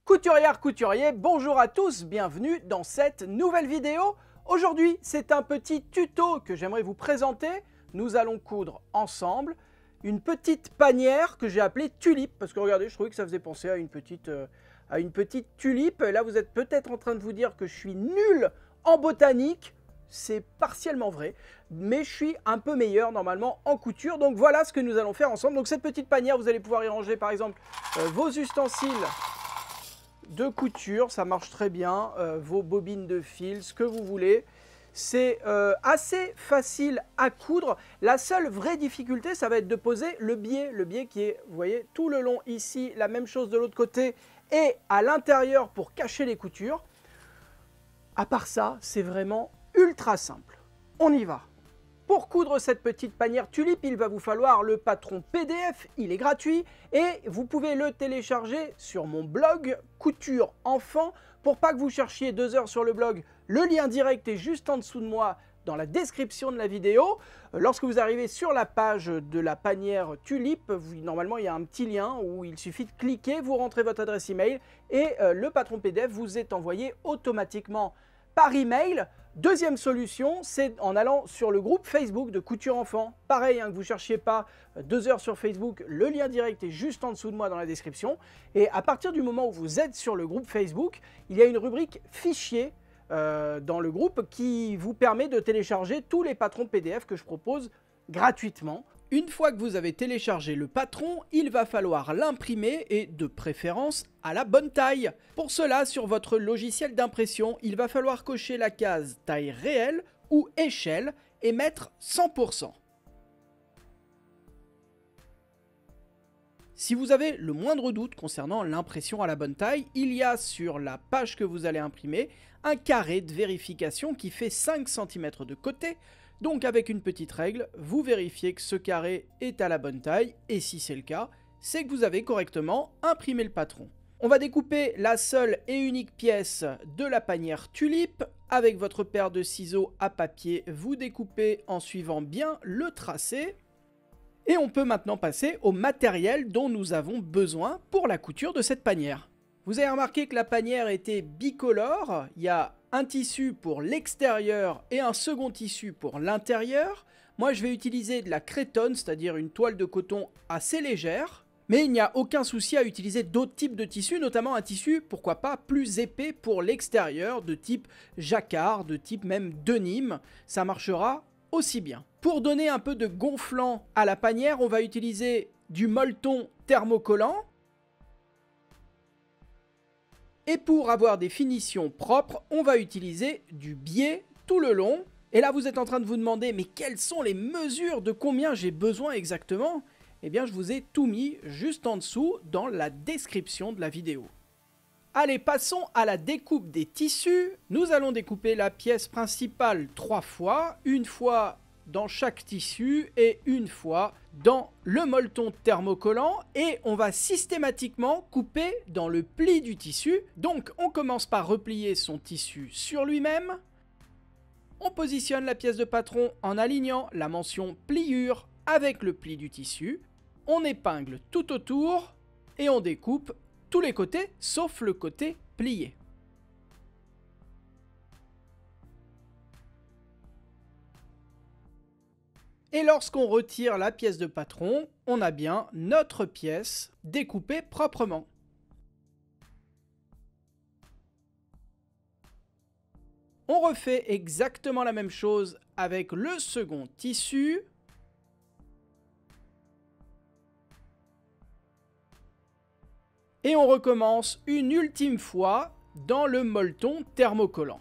Couturière, couturier, bonjour à tous, bienvenue dans cette nouvelle vidéo. Aujourd'hui, c'est un petit tuto que j'aimerais vous présenter. Nous allons coudre ensemble une petite panière que j'ai appelée tulipe, parce que regardez, je trouvais que ça faisait penser à une petite tulipe. Là, vous êtes peut-être en train de vous dire que je suis nul en botanique. C'est partiellement vrai, mais je suis un peu meilleur normalement en couture. Donc voilà ce que nous allons faire ensemble. Donc cette petite panière, vous allez pouvoir y ranger par exemple vos ustensiles de couture, ça marche très bien, vos bobines de fil, ce que vous voulez. C'est assez facile à coudre. La seule vraie difficulté, ça va être de poser le biais qui est, vous voyez, tout le long ici, la même chose de l'autre côté et à l'intérieur pour cacher les coutures. À part ça, c'est vraiment ultra simple. On y va. Pour coudre cette petite panière tulipe, il va vous falloir le patron PDF, il est gratuit et vous pouvez le télécharger sur mon blog Couture Enfant. Pour pas que vous cherchiez 2 heures sur le blog, le lien direct est juste en dessous de moi dans la description de la vidéo. Lorsque vous arrivez sur la page de la panière tulipe, normalement il y a un petit lien où il suffit de cliquer, vous rentrez votre adresse email et le patron PDF vous est envoyé automatiquement par email. Deuxième solution, c'est en allant sur le groupe Facebook de Couture Enfant. Pareil, que vous ne cherchiez pas 2 heures sur Facebook, le lien direct est juste en dessous de moi dans la description. Et à partir du moment où vous êtes sur le groupe Facebook, il y a une rubrique fichiers dans le groupe qui vous permet de télécharger tous les patrons PDF que je propose gratuitement. Une fois que vous avez téléchargé le patron, il va falloir l'imprimer et de préférence à la bonne taille. Pour cela, sur votre logiciel d'impression, il va falloir cocher la case taille réelle ou échelle et mettre 100%. Si vous avez le moindre doute concernant l'impression à la bonne taille, il y a sur la page que vous allez imprimer un carré de vérification qui fait 5 cm de côté. Donc avec une petite règle, vous vérifiez que ce carré est à la bonne taille et si c'est le cas, c'est que vous avez correctement imprimé le patron. On va découper la seule et unique pièce de la panière tulipe. Avec votre paire de ciseaux à papier, vous découpez en suivant bien le tracé. Et on peut maintenant passer au matériel dont nous avons besoin pour la couture de cette panière. Vous avez remarqué que la panière était bicolore, il y a un tissu pour l'extérieur et un second tissu pour l'intérieur. Moi je vais utiliser de la cretonne, c'est-à-dire une toile de coton assez légère. Mais il n'y a aucun souci à utiliser d'autres types de tissus, notamment un tissu, pourquoi pas, plus épais pour l'extérieur, de type jacquard, de type même denim, ça marchera aussi bien. Pour donner un peu de gonflant à la panière, on va utiliser du molleton thermocollant. Et pour avoir des finitions propres, on va utiliser du biais tout le long. Et là, vous êtes en train de vous demander, mais quelles sont les mesures, de combien j'ai besoin exactement? Eh bien, je vous ai tout mis juste en dessous dans la description de la vidéo. Allez, passons à la découpe des tissus. Nous allons découper la pièce principale 3 fois, une fois dans chaque tissu et une fois dans le molleton thermocollant et on va systématiquement couper dans le pli du tissu. Donc on commence par replier son tissu sur lui-même. On positionne la pièce de patron en alignant la mention pliure avec le pli du tissu. On épingle tout autour et on découpe tous les côtés sauf le côté plié. Et lorsqu'on retire la pièce de patron, on a bien notre pièce découpée proprement. On refait exactement la même chose avec le second tissu. Et on recommence une ultime fois dans le molleton thermocollant.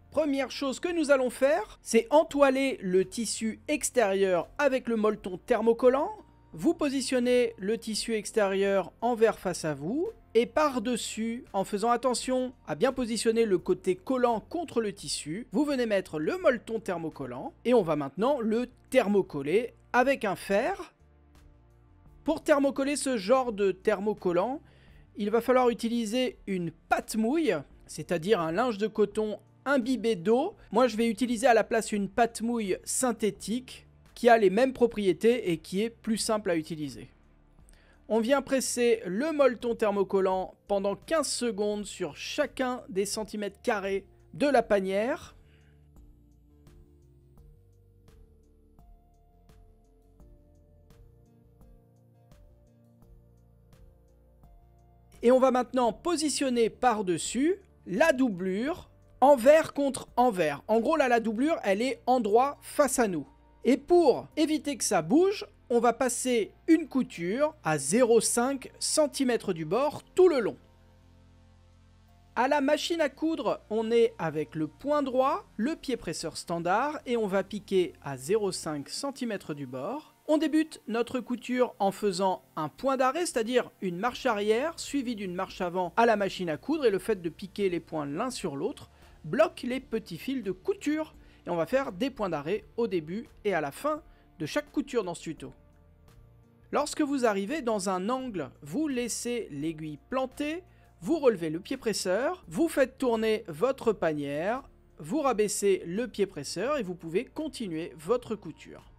Première chose que nous allons faire, c'est entoiler le tissu extérieur avec le molleton thermocollant. Vous positionnez le tissu extérieur envers face à vous et par-dessus, en faisant attention à bien positionner le côté collant contre le tissu, vous venez mettre le molleton thermocollant et on va maintenant le thermocoller avec un fer. Pour thermocoller ce genre de thermocollant, il va falloir utiliser une pâte mouille, c'est-à-dire un linge de coton imbibé d'eau. Moi je vais utiliser à la place une pâte mouille synthétique qui a les mêmes propriétés et qui est plus simple à utiliser. On vient presser le molleton thermocollant pendant 15 secondes sur chacun des centimètres carrés de la panière. Et on va maintenant positionner par-dessus la doublure envers contre envers. En gros, là, la doublure, elle est endroit face à nous. Et pour éviter que ça bouge, on va passer une couture à 0,5 cm du bord tout le long. À la machine à coudre, on est avec le point droit, le pied presseur standard et on va piquer à 0,5 cm du bord. On débute notre couture en faisant un point d'arrêt, c'est-à-dire une marche arrière suivie d'une marche avant à la machine à coudre et le fait de piquer les points l'un sur l'autre bloque les petits fils de couture et on va faire des points d'arrêt au début et à la fin de chaque couture dans ce tuto. Lorsque vous arrivez dans un angle, vous laissez l'aiguille plantée, vous relevez le pied presseur, vous faites tourner votre panière, vous rabaissez le pied presseur et vous pouvez continuer votre couture.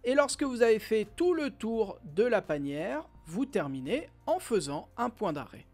Et lorsque vous avez fait tout le tour de la panière, vous terminez en faisant un point d'arrêt.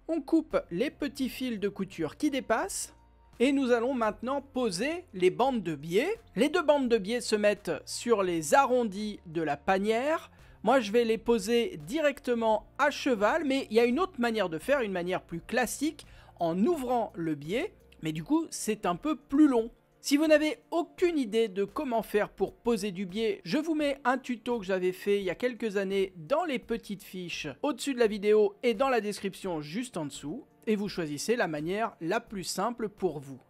On coupe les petits fils de couture qui dépassent et nous allons maintenant poser les bandes de biais. Les deux bandes de biais se mettent sur les arrondis de la panière. Moi, je vais les poser directement à cheval, mais il y a une autre manière de faire, une manière plus classique, en ouvrant le biais, mais du coup, c'est un peu plus long. Si vous n'avez aucune idée de comment faire pour poser du biais, je vous mets un tuto que j'avais fait il y a quelques années dans les petites fiches au-dessus de la vidéo et dans la description juste en dessous, et vous choisissez la manière la plus simple pour vous.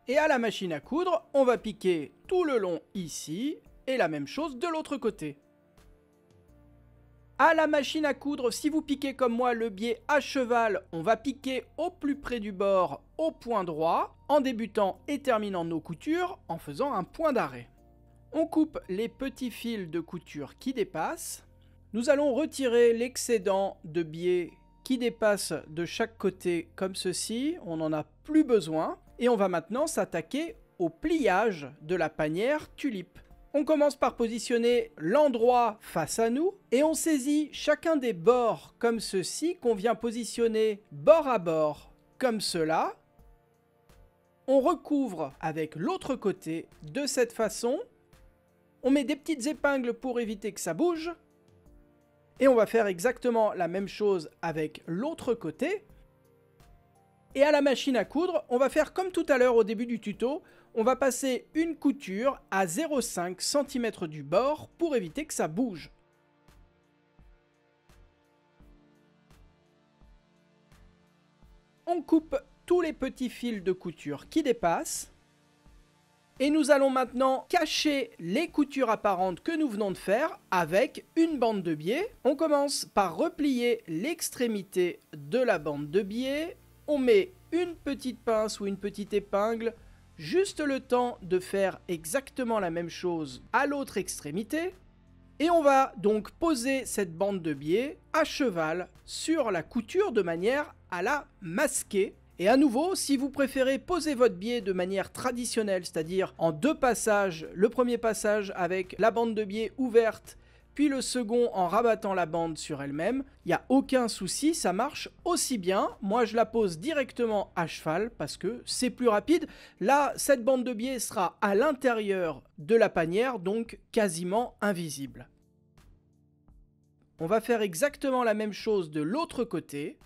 Et à la machine à coudre, on va piquer tout le long ici, et la même chose de l'autre côté. À la machine à coudre, si vous piquez comme moi le biais à cheval, on va piquer au plus près du bord au point droit, en débutant et terminant nos coutures en faisant un point d'arrêt. On coupe les petits fils de couture qui dépassent. Nous allons retirer l'excédent de biais qui dépasse de chaque côté comme ceci, on n'en a plus besoin. Et on va maintenant s'attaquer au pliage de la panière tulipe. On commence par positionner l'endroit face à nous et on saisit chacun des bords comme ceci qu'on vient positionner bord à bord comme cela. On recouvre avec l'autre côté de cette façon. On met des petites épingles pour éviter que ça bouge. Et on va faire exactement la même chose avec l'autre côté. Et à la machine à coudre, on va faire comme tout à l'heure au début du tuto, on va passer une couture à 0,5 cm du bord pour éviter que ça bouge. On coupe tous les petits fils de couture qui dépassent. Et nous allons maintenant cacher les coutures apparentes que nous venons de faire avec une bande de biais. On commence par replier l'extrémité de la bande de biais. On met une petite pince ou une petite épingle, juste le temps de faire exactement la même chose à l'autre extrémité. Et on va donc poser cette bande de biais à cheval sur la couture de manière à la masquer. Et à nouveau, si vous préférez poser votre biais de manière traditionnelle, c'est-à-dire en deux passages, le premier passage avec la bande de biais ouverte, puis le second en rabattant la bande sur elle-même, il n'y a aucun souci, ça marche aussi bien. Moi, je la pose directement à cheval parce que c'est plus rapide. Là, cette bande de biais sera à l'intérieur de la panière, donc quasiment invisible. On va faire exactement la même chose de l'autre côté.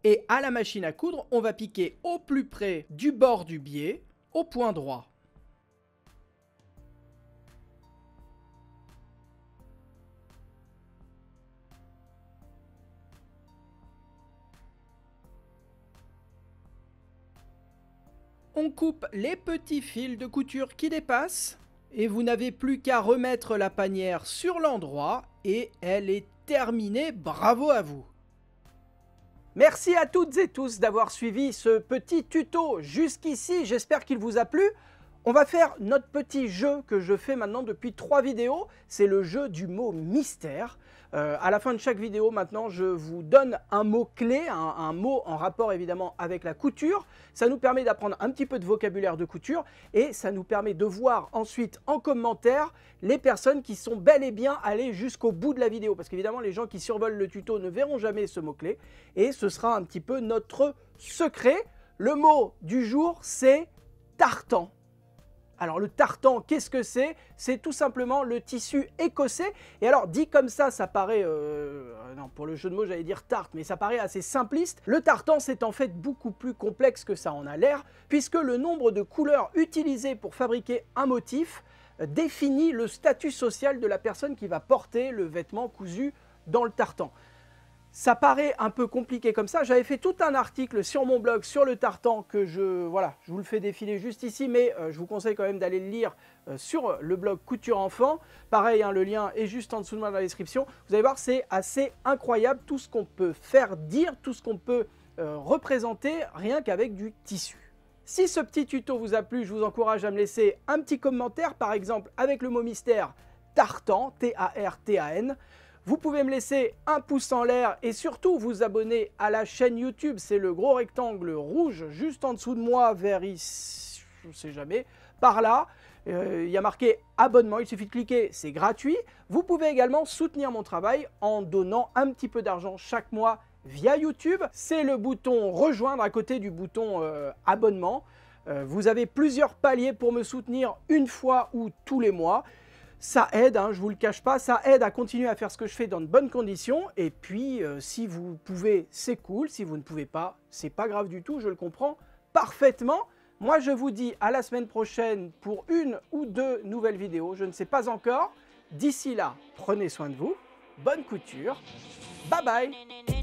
Et à la machine à coudre, on va piquer au plus près du bord du biais, au point droit. On coupe les petits fils de couture qui dépassent et vous n'avez plus qu'à remettre la panière sur l'endroit et elle est terminée. Bravo à vous! Merci à toutes et tous d'avoir suivi ce petit tuto jusqu'ici, j'espère qu'il vous a plu. On va faire notre petit jeu que je fais maintenant depuis 3 vidéos. C'est le jeu du mot mystère. À la fin de chaque vidéo, maintenant, je vous donne un mot clé, un mot en rapport évidemment avec la couture. Ça nous permet d'apprendre un petit peu de vocabulaire de couture et ça nous permet de voir ensuite en commentaire les personnes qui sont bel et bien allées jusqu'au bout de la vidéo. Parce qu'évidemment, les gens qui survolent le tuto ne verront jamais ce mot clé et ce sera un petit peu notre secret. Le mot du jour, c'est tartan. Alors le tartan, qu'est-ce que c'est? C'est tout simplement le tissu écossais. Et alors dit comme ça paraît, non pour le jeu de mots j'allais dire tarte, mais ça paraît assez simpliste. Le tartan c'est en fait beaucoup plus complexe que ça en a l'air, puisque le nombre de couleurs utilisées pour fabriquer un motif définit le statut social de la personne qui va porter le vêtement cousu dans le tartan. Ça paraît un peu compliqué comme ça. J'avais fait tout un article sur mon blog sur le tartan que je vous le fais défiler juste ici, mais je vous conseille quand même d'aller le lire sur le blog Couture Enfant. Pareil, hein, le lien est juste en dessous de moi dans la description. Vous allez voir, c'est assez incroyable tout ce qu'on peut faire dire, tout ce qu'on peut représenter rien qu'avec du tissu. Si ce petit tuto vous a plu, je vous encourage à me laisser un petit commentaire, par exemple avec le mot mystère tartan, T-A-R-T-A-N. Vous pouvez me laisser un pouce en l'air et surtout vous abonner à la chaîne YouTube. C'est le gros rectangle rouge juste en dessous de moi, vers ici, je ne sais jamais, par là. Il y a marqué abonnement, il suffit de cliquer, c'est gratuit. Vous pouvez également soutenir mon travail en donnant un petit peu d'argent chaque mois via YouTube. C'est le bouton rejoindre à côté du bouton abonnement. Vous avez plusieurs paliers pour me soutenir une fois ou tous les mois. Ça aide, hein, je ne vous le cache pas, ça aide à continuer à faire ce que je fais dans de bonnes conditions. Et puis, si vous pouvez, c'est cool. Si vous ne pouvez pas, c'est pas grave du tout, je le comprends parfaitement. Moi, je vous dis à la semaine prochaine pour une ou deux nouvelles vidéos. Je ne sais pas encore. D'ici là, prenez soin de vous. Bonne couture. Bye bye.